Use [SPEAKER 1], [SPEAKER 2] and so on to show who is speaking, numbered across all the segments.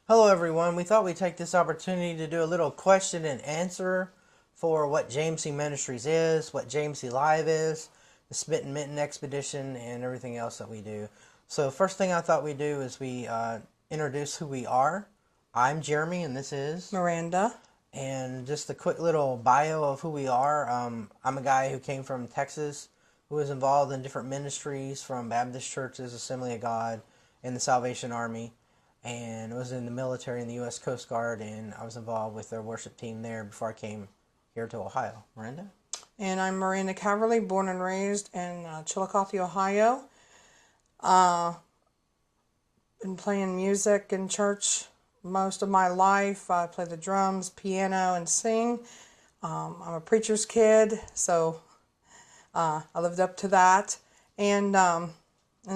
[SPEAKER 1] Hello, everyone. We thought we'd take this opportunity to do a little question and answer for what JMC Ministries is, what JMC Live is, the Smitten Mitten Expedition, and everything else that we do. So, first thing I thought we'd do is we introduce who we are. I'm Jeremy, and this is
[SPEAKER 2] Miranda.
[SPEAKER 1] And just a quick little bio of who we are. I'm a guy who came from Texas, who was involved in different ministries from Baptist churches, Assembly of God, and the Salvation Army, and was in the military in the U.S. Coast Guard, and I was involved with their worship team there before I came here to Ohio. Miranda?
[SPEAKER 2] And I'm Miranda Caverley, born and raised in Chillicothe, Ohio. Been playing music in church most of my life. I play the drums, piano, and sing. I'm a preacher's kid, so I lived up to that. And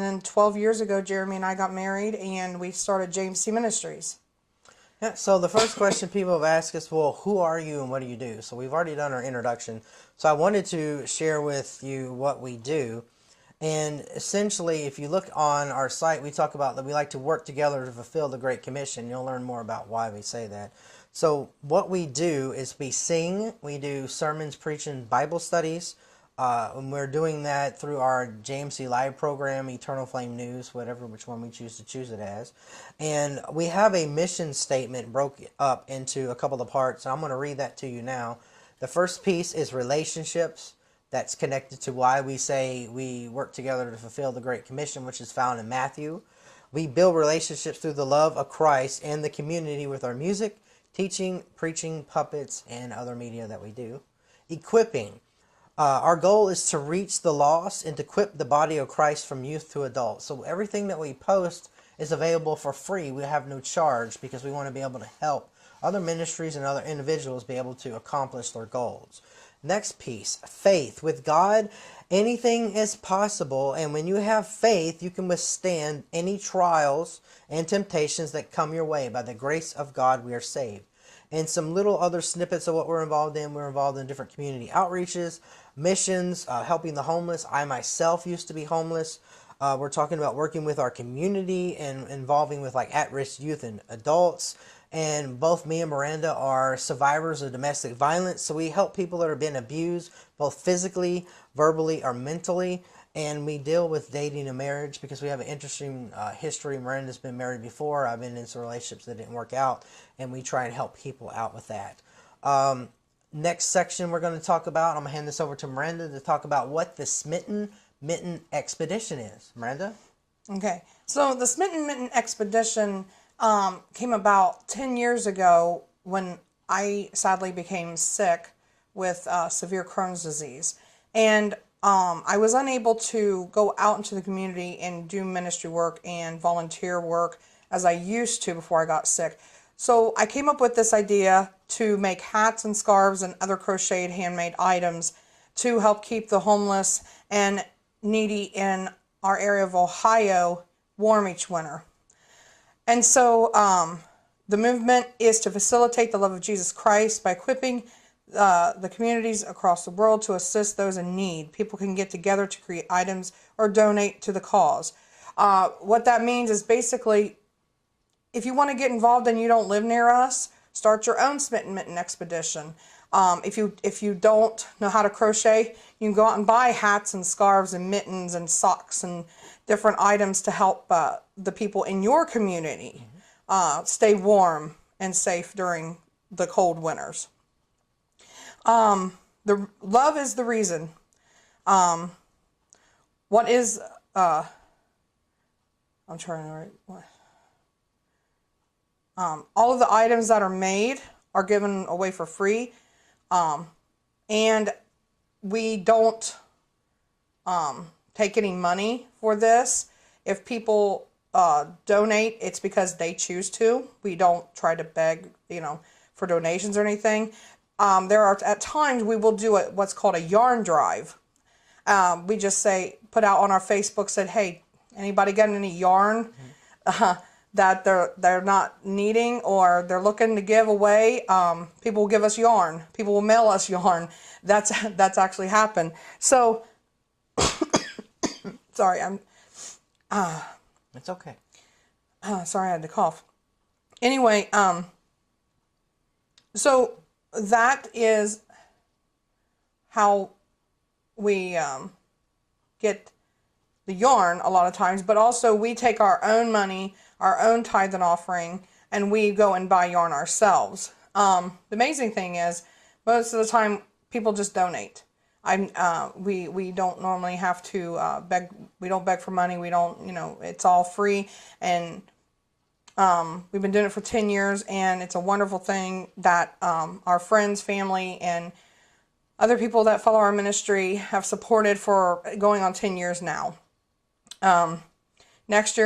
[SPEAKER 2] then 12 years ago, Jeremy and I got married, and we started JMC Ministries.
[SPEAKER 1] Yeah, so the first question people have asked us, well, who are you and what do you do? So we've already done our introduction. So I wanted to share with you what we do. And essentially, if you look on our site, we talk about that we like to work together to fulfill the Great Commission. You'll learn more about why we say that. So what we do is we sing, we do sermons, preaching, Bible studies. And we're doing that through our JMC Live program, Eternal Flame News, which one we choose to choose it as. And we have a mission statement broke up into a couple of parts. And I'm going to read that to you now. The first piece is relationships. That's connected to why we say we work together to fulfill the Great Commission, which is found in Matthew. We build relationships through the love of Christ and the community with our music, teaching, preaching, puppets, and other media that we do. Equipping. Our goal is to reach the lost and to equip the body of Christ from youth to adults. So everything that we post is available for free. We have no charge because we want to be able to help other ministries and other individuals be able to accomplish their goals. Next piece, faith. With God, anything is possible, and when you have faith, you can withstand any trials and temptations that come your way. By the grace of God, we are saved. And some little other snippets of what we're involved in. We're involved in different community outreaches, missions, helping the homeless. I myself used to be homeless. We're talking about working with our community and involving with like at-risk youth and adults. And both me and Miranda are survivors of domestic violence. So we help people that are being abused, both physically, verbally, or mentally. And we deal with dating and marriage because we have an interesting history. Miranda's been married before. I've been in some relationships that didn't work out. And we try and help people out with that. Next section we're going to talk about, I'm going to hand this over to Miranda to talk about what the Smitten Mitten Expedition is. Miranda?
[SPEAKER 2] Okay, so the Smitten Mitten Expedition came about 10 years ago when I sadly became sick with severe Crohn's disease. And I was unable to go out into the community and do ministry work and volunteer work as I used to before I got sick. So I came up with this idea to make hats and scarves and other crocheted handmade items to help keep the homeless and needy in our area of Ohio warm each winter. And so the movement is to facilitate the love of Jesus Christ by equipping the communities across the world to assist those in need. People can get together to create items or donate to the cause. What that means is basically, if you want to get involved and you don't live near us, start your own Smitten Mitten Expedition. If you don't know how to crochet, you can go out and buy hats and scarves and mittens and socks and different items to help the people in your community stay warm and safe during the cold winters. The love is the reason. What is I'm trying to write what. All of the items that are made are given away for free, and we don't take any money for this. If people donate, it's because they choose to. We don't try to beg, for donations or anything. There are at times we will do what's called a yarn drive. We just put out on our Facebook, said, hey, anybody got any yarn that they're not needing or they're looking to give away? People will give us yarn. People will mail us yarn. That's actually happened. So, sorry,
[SPEAKER 1] It's okay.
[SPEAKER 2] sorry, I had to cough. anyway, so that is how we get the yarn a lot of times, but also we take our own money, our own tithe and offering, and we go and buy yarn ourselves. The amazing thing is, most of the time people just donate. We don't normally have to beg. We don't beg for money. We don't, it's all free, and we've been doing it for 10 years, and it's a wonderful thing that our friends, family, and other people that follow our ministry have supported for going on 10 years now. Next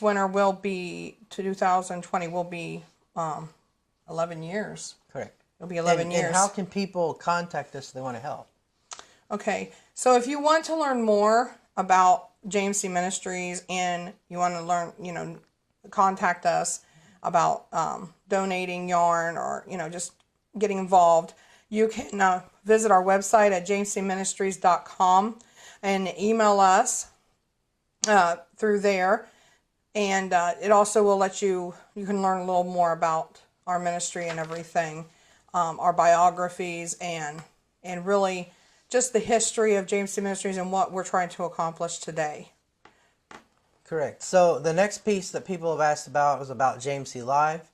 [SPEAKER 2] winter will be, 2020 will be 11 years.
[SPEAKER 1] Correct.
[SPEAKER 2] It'll be 11 years.
[SPEAKER 1] And how can people contact us if they want to help?
[SPEAKER 2] Okay, so if you want to learn more about JMC Ministries and you want to learn, contact us about donating yarn or, just getting involved, you can visit our website at jmcministries.com and email us through there. And it also will let you can learn a little more about our ministry and everything, our biographies, and really just the history of JMC Ministries and what we're trying to accomplish today.
[SPEAKER 1] Correct. So the next piece that people have asked about was about JMC Live.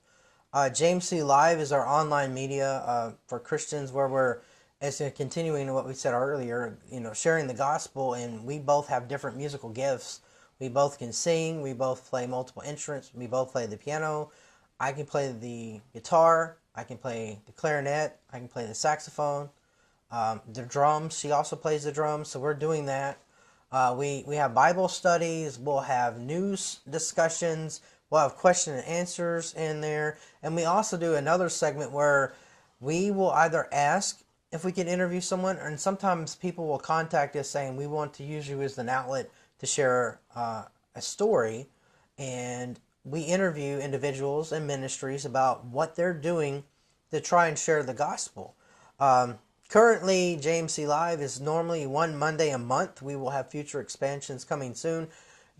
[SPEAKER 1] JMC Live is our online media for Christians where we're, as continuing what we said earlier, sharing the gospel, and we both have different musical gifts. We both can sing, we both play multiple instruments, we both play the piano. I can play the guitar, I can play the clarinet, I can play the saxophone, the drums. She also plays the drums, so we're doing that. We have Bible studies, we'll have news discussions, we'll have question and answers in there, and we also do another segment where we will either ask if we can interview someone, and sometimes people will contact us saying we want to use you as an outlet to share a story, and we interview individuals and ministries about what they're doing to try and share the gospel. Currently, JMC Live is normally one Monday a month. We will have future expansions coming soon.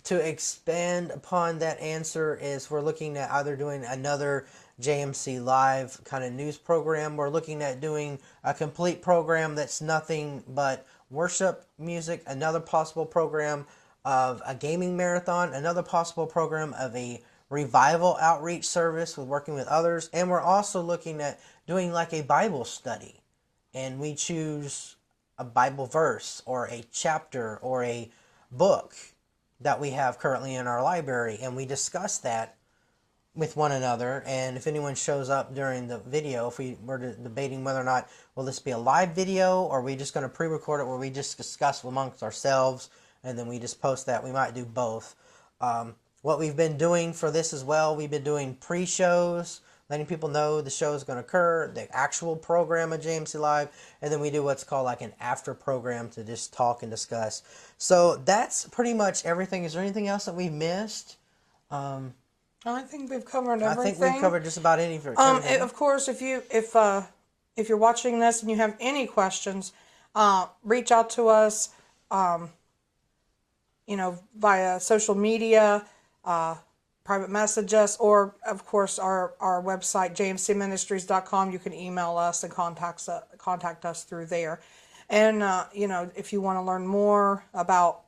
[SPEAKER 1] To expand upon that answer is we're looking at either doing another JMC Live kind of news program. We're looking at doing a complete program that's nothing but worship music, another possible program of a gaming marathon, another possible program of a revival outreach service with working with others, and we're also looking at doing like a Bible study, and we choose a Bible verse or a chapter or a book that we have currently in our library, and we discuss that with one another. And if anyone shows up during the video, if we were debating whether or not will this be a live video or are we just going to pre-record it where we just discuss amongst ourselves and then we just post that, we might do both. What we've been doing for this as well, we've been doing pre-shows, letting people know the show is going to occur, the actual program of JMC Live, and then we do what's called like an after program to just talk and discuss. So that's pretty much everything. Is there anything else that we missed?
[SPEAKER 2] I think we've covered everything.
[SPEAKER 1] I think we've covered just about anything.
[SPEAKER 2] Of course, if you're watching this and you have any questions, reach out to us, via social media, private message us, or of course our website, jmcministries.com. You can email us and contact us through there. And, if you want to learn more about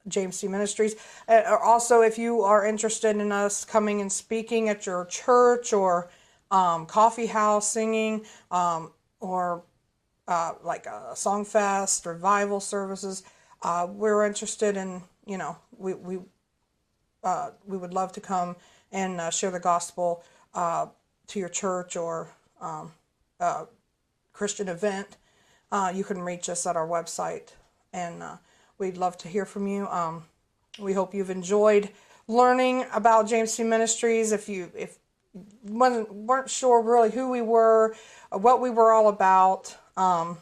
[SPEAKER 2] JMC Ministries, or also if you are interested in us coming and speaking at your church or coffee house, singing, or like a song fest, revival services, we're interested in, we would love to come and share the gospel to your church or Christian event. You can reach us at our website, and we'd love to hear from you. We hope you've enjoyed learning about JMC Ministries. If weren't sure really who we were, what we were all about, but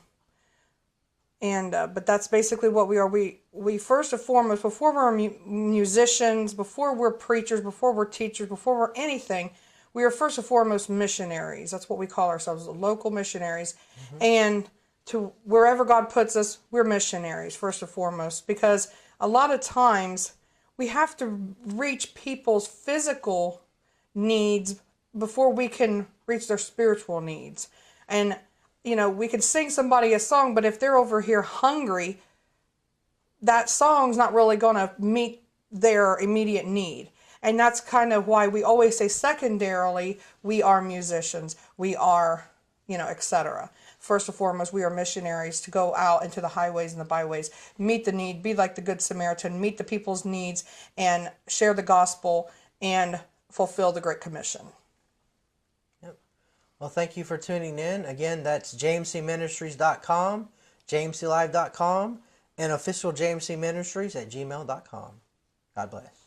[SPEAKER 2] that's basically what we are. We first and foremost, before we're musicians, before we're preachers, before we're teachers, before we're anything, we are first and foremost missionaries. That's what we call ourselves, local missionaries. Mm-hmm. And to wherever God puts us, we're missionaries first and foremost, because a lot of times we have to reach people's physical needs before we can reach their spiritual needs. And, we could sing somebody a song, but if they're over here hungry, that song's not really going to meet their immediate need. And that's kind of why we always say secondarily, we are musicians, we are, etc. First and foremost, we are missionaries to go out into the highways and the byways, meet the need, be like the Good Samaritan, meet the people's needs, and share the gospel and fulfill the Great Commission.
[SPEAKER 1] Yep. Well, thank you for tuning in. Again, that's jmcministries.com, jmclive.com, and official JMC Ministries at gmail.com. God bless.